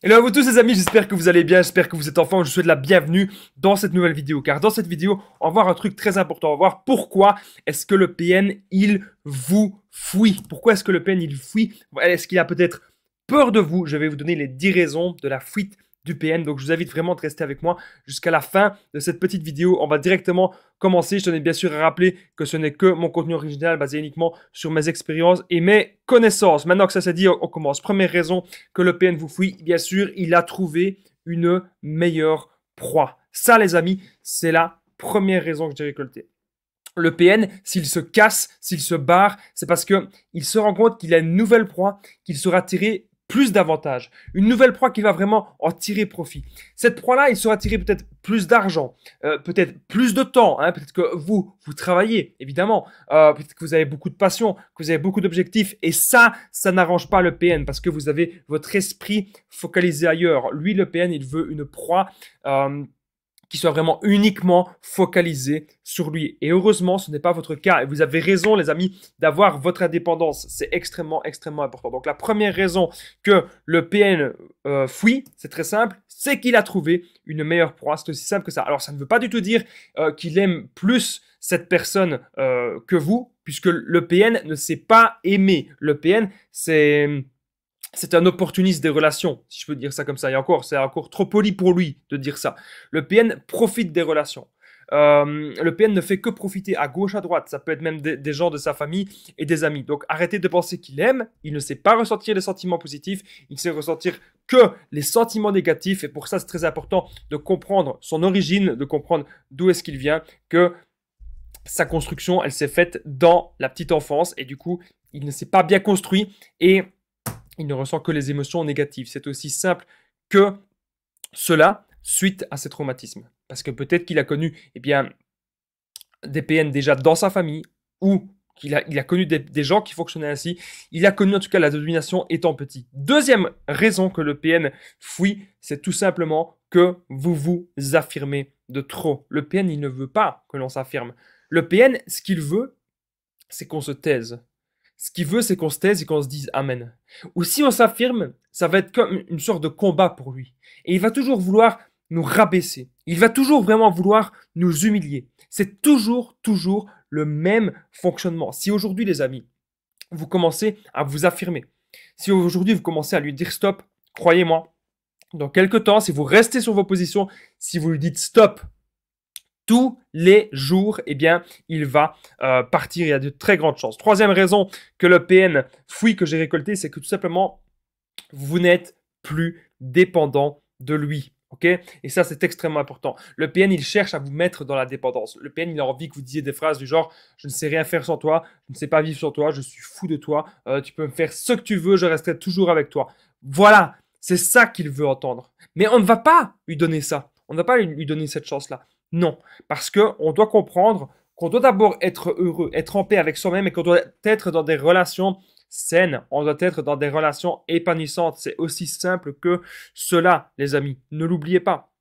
Hello à vous tous les amis, j'espère que vous allez bien, j'espère que vous êtes en forme, je vous souhaite la bienvenue dans cette nouvelle vidéo. Car dans cette vidéo, on va voir un truc très important, on va voir pourquoi est-ce que le PN, il vous fuit. Pourquoi est-ce que le PN, il fuit? Est-ce qu'il a peut-être peur de vous? Je vais vous donner les 10 raisons de la fuite du PN. Donc je vous invite vraiment de rester avec moi jusqu'à la fin de cette petite vidéo. On va directement commencer. Je tenais bien sûr à rappeler que ce n'est que mon contenu original basé uniquement sur mes expériences et mes connaissances. Maintenant que ça s'est dit, on commence. Première raison que le PN vous fuit, bien sûr, il a trouvé une meilleure proie. Ça les amis, c'est la première raison que j'ai récoltée. Le PN, s'il se casse, s'il se barre, c'est parce qu'il se rend compte qu'il a une nouvelle proie, qu'il saura tirer plus d'avantages. Une nouvelle proie qui va vraiment en tirer profit. Cette proie-là, il saura tirer peut-être plus d'argent, peut-être plus de temps. Hein, peut-être que vous travaillez, évidemment. Peut-être que vous avez beaucoup de passion, que vous avez beaucoup d'objectifs. Et ça n'arrange pas le PN parce que vous avez votre esprit focalisé ailleurs. Lui, le PN, il veut une proie qui soit vraiment uniquement focalisé sur lui. Et heureusement, ce n'est pas votre cas. Et vous avez raison, les amis, d'avoir votre indépendance. C'est extrêmement, extrêmement important. Donc, la première raison que le PN fuit, c'est très simple, c'est qu'il a trouvé une meilleure proie. C'est aussi simple que ça. Alors, ça ne veut pas du tout dire qu'il aime plus cette personne que vous, puisque le PN ne sait pas aimer. Le PN, c'est un opportuniste des relations, si je peux dire ça comme ça. Et encore, c'est encore trop poli pour lui de dire ça. Le PN profite des relations. Le PN ne fait que profiter à gauche, à droite. Ça peut être même des gens de sa famille et des amis. Donc arrêtez de penser qu'il aime. Il ne sait pas ressentir les sentiments positifs. Il ne sait ressentir que les sentiments négatifs. Et pour ça, c'est très important de comprendre son origine, de comprendre d'où est-ce qu'il vient, que sa construction, elle s'est faite dans la petite enfance. Et du coup, il ne s'est pas bien construit. Et il ne ressent que les émotions négatives. C'est aussi simple que cela suite à ces traumatismes. Parce que peut-être qu'il a connu des PN déjà dans sa famille ou qu'il a connu des gens qui fonctionnaient ainsi. Il a connu en tout cas la domination étant petit. Deuxième raison que le PN fuit, c'est tout simplement que vous vous affirmez de trop. Le PN, il ne veut pas que l'on s'affirme. Le PN, ce qu'il veut, c'est qu'on se taise. Ce qu'il veut, c'est qu'on se taise et qu'on se dise Amen. Ou si on s'affirme, ça va être comme une sorte de combat pour lui. Et il va toujours vouloir nous rabaisser. Il va toujours vraiment vouloir nous humilier. C'est toujours le même fonctionnement. Si aujourd'hui, les amis, vous commencez à vous affirmer, si aujourd'hui vous commencez à lui dire stop, croyez-moi, dans quelques temps, si vous restez sur vos positions, si vous lui dites stop, tous les jours, eh bien, il va partir. Il y a de très grandes chances. Troisième raison que le PN fuit, que j'ai récolté, c'est que tout simplement, vous n'êtes plus dépendant de lui. Okay, et ça, c'est extrêmement important. Le PN, il cherche à vous mettre dans la dépendance. Le PN, il a envie que vous disiez des phrases du genre « Je ne sais rien faire sans toi, je ne sais pas vivre sans toi, je suis fou de toi, tu peux me faire ce que tu veux, je resterai toujours avec toi. » Voilà, c'est ça qu'il veut entendre. Mais on ne va pas lui donner ça. On ne va pas lui donner cette chance-là. Non, parce qu'on doit comprendre qu'on doit d'abord être heureux, être en paix avec soi-même et qu'on doit être dans des relations saines, on doit être dans des relations épanouissantes. C'est aussi simple que cela, les amis. Ne l'oubliez pas.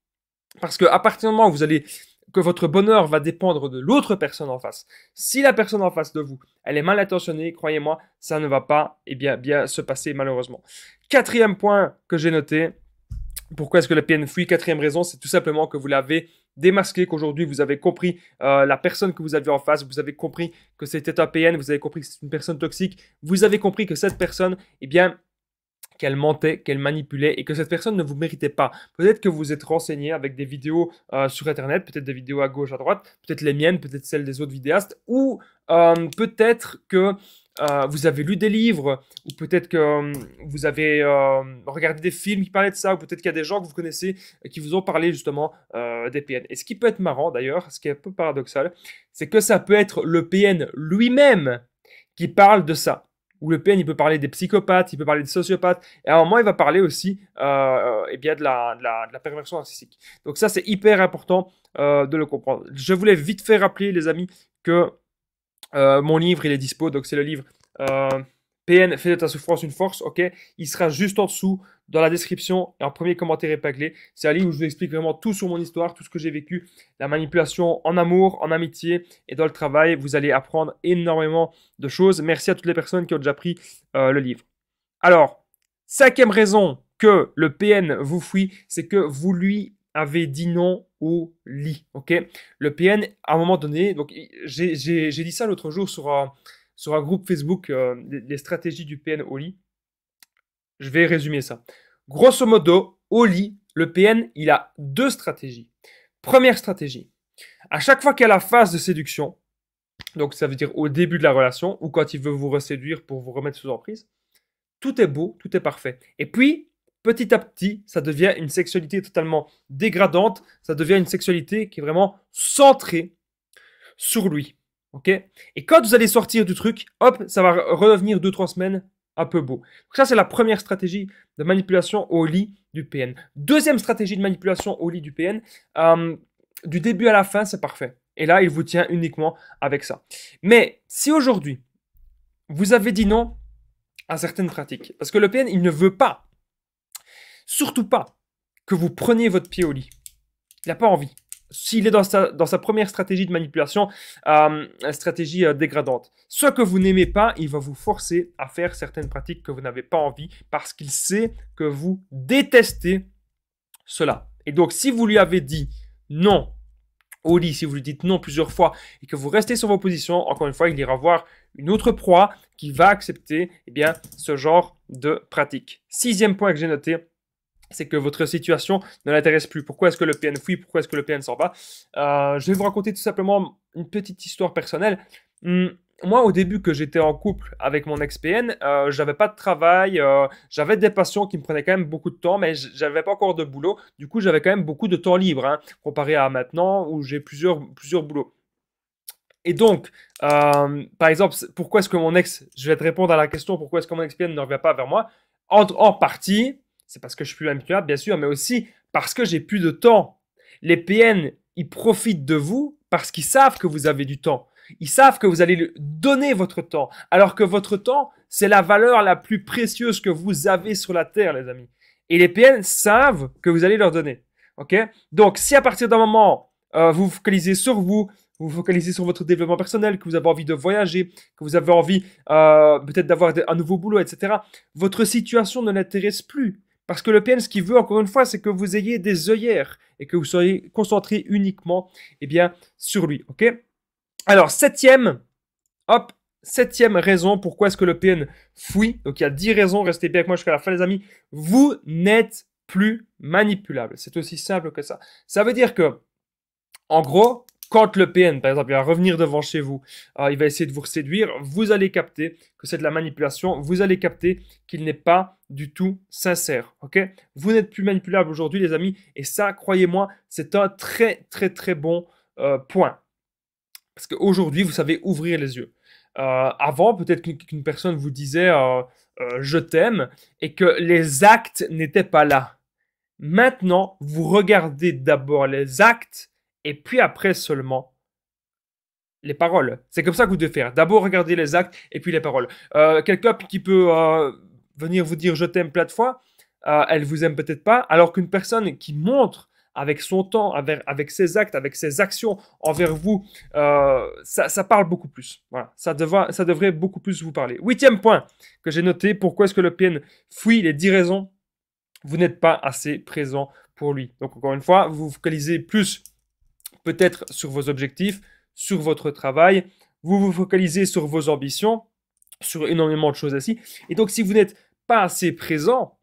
Parce qu'à partir du moment où que votre bonheur va dépendre de l'autre personne en face, si la personne en face de vous, elle est mal intentionnée, croyez-moi, ça ne va pas bien se passer malheureusement. Quatrième point que j'ai noté, pourquoi est-ce que le PN fuit? Quatrième raison, c'est tout simplement que vous l'avez démasqué, qu'aujourd'hui vous avez compris la personne que vous aviez en face, vous avez compris que c'était un PN, vous avez compris que c'est une personne toxique, vous avez compris que cette personne, qu'elle mentait, qu'elle manipulait et que cette personne ne vous méritait pas. Peut-être que vous êtes renseigné avec des vidéos sur Internet, peut-être des vidéos à gauche, à droite, peut-être les miennes, peut-être celles des autres vidéastes, ou peut-être que vous avez lu des livres, ou peut-être que vous avez regardé des films qui parlaient de ça, ou peut-être qu'il y a des gens que vous connaissez qui vous ont parlé justement des PN. Et ce qui peut être marrant d'ailleurs, ce qui est un peu paradoxal, c'est que ça peut être le PN lui-même qui parle de ça. Où le PN, il peut parler des psychopathes, il peut parler des sociopathes, et à un moment, il va parler aussi de la perversion narcissique. Donc ça, c'est hyper important de le comprendre. Je voulais vite fait rappeler, les amis, que mon livre, il est dispo, donc c'est le livre PN, fais de ta souffrance une force, ok? Il sera juste en dessous, dans la description, et en premier commentaire épinglé. C'est un livre où je vous explique vraiment tout sur mon histoire, tout ce que j'ai vécu, la manipulation en amour, en amitié et dans le travail. Vous allez apprendre énormément de choses. Merci à toutes les personnes qui ont déjà pris le livre. Alors, cinquième raison que le PN vous fuit, c'est que vous lui avez dit non au lit, ok? Le PN, à un moment donné, donc j'ai dit ça l'autre jour sur un groupe Facebook, les stratégies du PN au lit. Je vais résumer ça. Grosso modo, au lit, le PN, il a deux stratégies. Première stratégie, à chaque fois qu'il y a la phase de séduction, donc ça veut dire au début de la relation, ou quand il veut vous reséduire pour vous remettre sous emprise, tout est beau, tout est parfait. Et puis, petit à petit, ça devient une sexualité totalement dégradante, ça devient une sexualité qui est vraiment centrée sur lui. Ok? Et quand vous allez sortir du truc, hop, ça va revenir 2-3 semaines un peu beau. Donc ça, c'est la première stratégie de manipulation au lit du PN. Deuxième stratégie de manipulation au lit du PN, du début à la fin, c'est parfait. Et là, il vous tient uniquement avec ça. Mais si aujourd'hui, vous avez dit non à certaines pratiques, parce que le PN, il ne veut pas, surtout pas, que vous preniez votre pied au lit. Il n'a pas envie. S'il est dans sa première stratégie de manipulation, stratégie dégradante. Ce que vous n'aimez pas, il va vous forcer à faire certaines pratiques que vous n'avez pas envie parce qu'il sait que vous détestez cela. Et donc, si vous lui avez dit non au lit, si vous lui dites non plusieurs fois et que vous restez sur vos positions, encore une fois, il ira voir une autre proie qui va accepter ce genre de pratique. Sixième point que j'ai noté, c'est que votre situation ne l'intéresse plus. Pourquoi est-ce que le PN fuit? Pourquoi est-ce que le PN s'en va? Je vais vous raconter tout simplement une petite histoire personnelle. Moi, au début que j'étais en couple avec mon ex-PN, j'avais pas de travail, j'avais des passions qui me prenaient quand même beaucoup de temps, mais j'avais pas encore de boulot. Du coup, j'avais quand même beaucoup de temps libre, hein, comparé à maintenant où j'ai plusieurs boulots. Et donc, par exemple, pourquoi est-ce que mon ex, je vais te répondre à la question, pourquoi est-ce que mon ex-PN ne revient pas vers moi? En partie, c'est parce que je suis plus manipulable, bien sûr, mais aussi parce que j'ai plus de temps. Les PN, ils profitent de vous parce qu'ils savent que vous avez du temps. Ils savent que vous allez lui donner votre temps. Alors que votre temps, c'est la valeur la plus précieuse que vous avez sur la Terre, les amis. Et les PN savent que vous allez leur donner. Ok? Donc, si à partir d'un moment, vous vous focalisez sur vous, vous vous focalisez sur votre développement personnel, que vous avez envie de voyager, que vous avez envie peut-être d'avoir un nouveau boulot, etc., votre situation ne l'intéresse plus. Parce que le PN, ce qu'il veut, encore une fois, c'est que vous ayez des œillères et que vous soyez concentré uniquement sur lui. Ok? Alors, septième raison pourquoi est-ce que le PN fuit. Donc, il y a 10 raisons. Restez bien avec moi jusqu'à la fin, les amis. Vous n'êtes plus manipulable. C'est aussi simple que ça. Ça veut dire que, en gros, quand le PN, par exemple, il va revenir devant chez vous, il va essayer de vous séduire, vous allez capter que c'est de la manipulation, vous allez capter qu'il n'est pas du tout sincère, ok? Vous n'êtes plus manipulable aujourd'hui, les amis, et ça, croyez-moi, c'est un très, très, très bon point. Parce qu'aujourd'hui, vous savez ouvrir les yeux. Avant, peut-être qu'une personne vous disait je t'aime, et que les actes n'étaient pas là. Maintenant, vous regardez d'abord les actes, et puis après seulement les paroles. C'est comme ça que vous devez faire. D'abord regarder les actes et puis les paroles. Quelqu'un qui peut venir vous dire je t'aime plein de fois, elle vous aime peut-être pas, alors qu'une personne qui montre avec son temps, avec ses actes, avec ses actions envers vous, ça parle beaucoup plus. Voilà, ça devrait beaucoup plus vous parler. Huitième point que j'ai noté, pourquoi est-ce que le PN fuit? Les 10 raisons. Vous n'êtes pas assez présent pour lui. Donc encore une fois, vous vous focalisez plus peut-être sur vos objectifs, sur votre travail, vous vous focalisez sur vos ambitions, sur énormément de choses ainsi. Et donc, si vous n'êtes pas assez présent,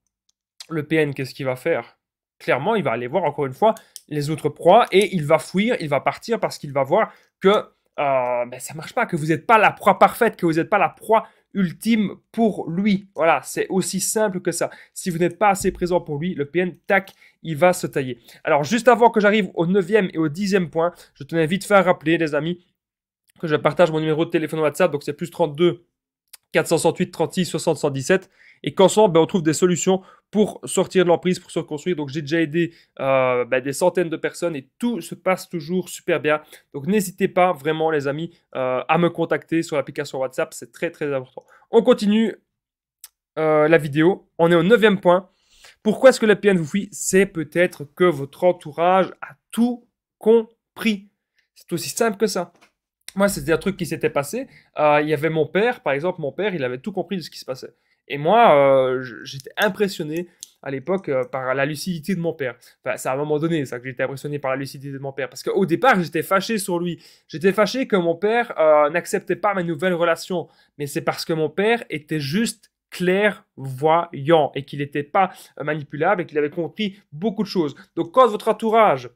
le PN, qu'est-ce qu'il va faire? Clairement, il va aller voir, encore une fois, les autres proies et il va fuir, il va partir parce qu'il va voir que ça ne marche pas, que vous n'êtes pas la proie parfaite, que vous n'êtes pas la proie ultime pour lui. Voilà, c'est aussi simple que ça. Si vous n'êtes pas assez présent pour lui, le PN, tac, il va se tailler. Alors, juste avant que j'arrive au 9e et au 10e point, je tenais vite fait à rappeler, les amis, que je partage mon numéro de téléphone WhatsApp, donc c'est plus 32 468 36 60 117, et qu'ensemble, on trouve des solutions pour sortir de l'emprise, pour se reconstruire. Donc, j'ai déjà aidé des centaines de personnes et tout se passe toujours super bien. Donc, n'hésitez pas vraiment, les amis, à me contacter sur l'application WhatsApp. C'est très, très important. On continue la vidéo. On est au 9e point. Pourquoi est-ce que le PN vous fuit? C'est peut-être que votre entourage a tout compris. C'est aussi simple que ça. Moi, c'était un truc qui s'était passé. Il y avait mon père, par exemple, mon père, il avait tout compris de ce qui se passait. Et moi, j'étais impressionné à l'époque par la lucidité de mon père. Enfin, c'est à un moment donné, ça, que j'ai été impressionné par la lucidité de mon père. Parce qu'au départ, j'étais fâché sur lui. J'étais fâché que mon père n'acceptait pas mes nouvelles relations. Mais c'est parce que mon père était juste clairvoyant et qu'il n'était pas manipulable et qu'il avait compris beaucoup de choses. Donc, quand votre entourage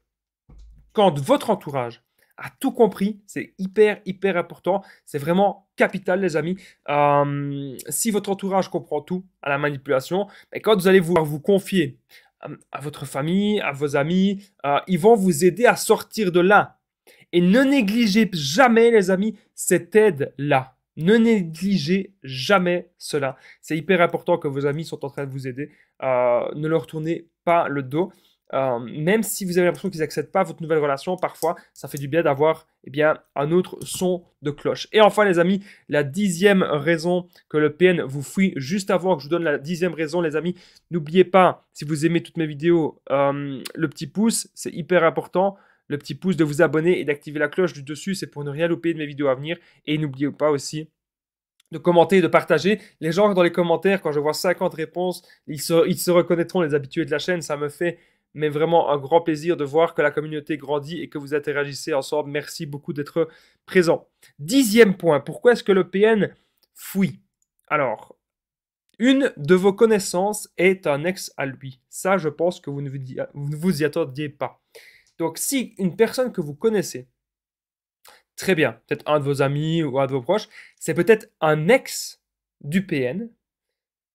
a tout compris, c'est hyper important, c'est vraiment capital les amis. Si votre entourage comprend tout à la manipulation, et quand vous allez vous confier à votre famille, à vos amis, ils vont vous aider à sortir de là. Et ne négligez jamais les amis cette aide-là. Ne négligez jamais cela. C'est hyper important que vos amis sont en train de vous aider. Ne leur tournez pas le dos. Même si vous avez l'impression qu'ils n'acceptent pas votre nouvelle relation, parfois, ça fait du bien d'avoir un autre son de cloche. Et enfin, les amis, la 10e raison que le PN vous fuit, juste avant que je vous donne la 10e raison, les amis, n'oubliez pas, si vous aimez toutes mes vidéos, le petit pouce, c'est hyper important. Le petit pouce de vous abonner et d'activer la cloche du dessus, c'est pour ne rien louper de mes vidéos à venir. Et n'oubliez pas aussi de commenter et de partager. Les gens dans les commentaires, quand je vois 50 réponses, ils se reconnaîtront, les habitués de la chaîne. Ça me fait mais vraiment un grand plaisir de voir que la communauté grandit et que vous interagissez ensemble. Merci beaucoup d'être présent. 10e point, pourquoi est-ce que le PN fuit? Alors, une de vos connaissances est un ex à lui. Ça, je pense que vous ne vous y attendiez pas. Donc, si une personne que vous connaissez, très bien, peut-être un de vos amis ou un de vos proches, c'est peut-être un ex du PN,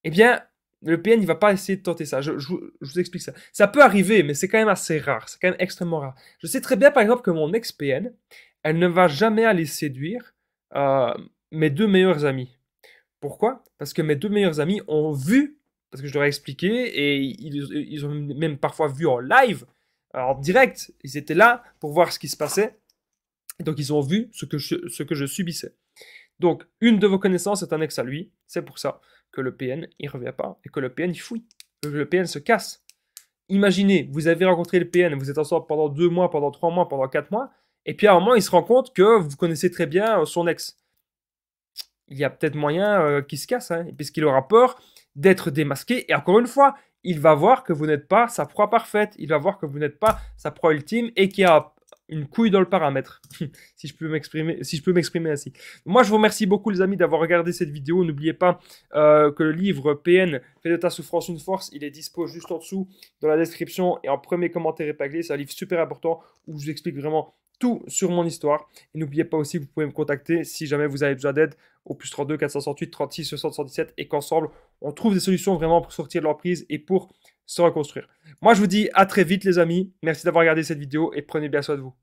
eh bien, le PN, il ne va pas essayer de tenter ça. Je vous explique ça. Ça peut arriver, mais c'est quand même assez rare. C'est quand même extrêmement rare. Je sais très bien, par exemple, que mon ex-PN, elle ne va jamais aller séduire mes 2 meilleurs amis. Pourquoi? Parce que mes 2 meilleurs amis ont vu, parce que je leur ai expliqué, et ils ont même parfois vu en live, en direct. Ils étaient là pour voir ce qui se passait. Donc, ils ont vu ce que je subissais. Donc, une de vos connaissances est un ex à lui. C'est pour ça que le PN, il ne revient pas et que le PN, il fouille. Le PN se casse. Imaginez, vous avez rencontré le PN, vous êtes ensemble pendant 2 mois, pendant 3 mois, pendant 4 mois, et puis à un moment, il se rend compte que vous connaissez très bien son ex. Il y a peut-être moyen qu'il se casse, hein, puisqu'il aura peur d'être démasqué. Et encore une fois, il va voir que vous n'êtes pas sa proie parfaite. Il va voir que vous n'êtes pas sa proie ultime et qu'il y a une couille dans le paramètre, si je peux m'exprimer ainsi. Moi, je vous remercie beaucoup, les amis, d'avoir regardé cette vidéo. N'oubliez pas que le livre PN, Fais de ta souffrance une force, il est dispo juste en dessous, dans la description et en premier commentaire épinglé. C'est un livre super important où je vous explique vraiment tout sur mon histoire. Et n'oubliez pas aussi que vous pouvez me contacter si jamais vous avez besoin d'aide au +32 468 36 60 117 et qu'ensemble, on trouve des solutions vraiment pour sortir de l'emprise et pour se reconstruire. Moi, je vous dis à très vite, les amis. Merci d'avoir regardé cette vidéo et prenez bien soin de vous.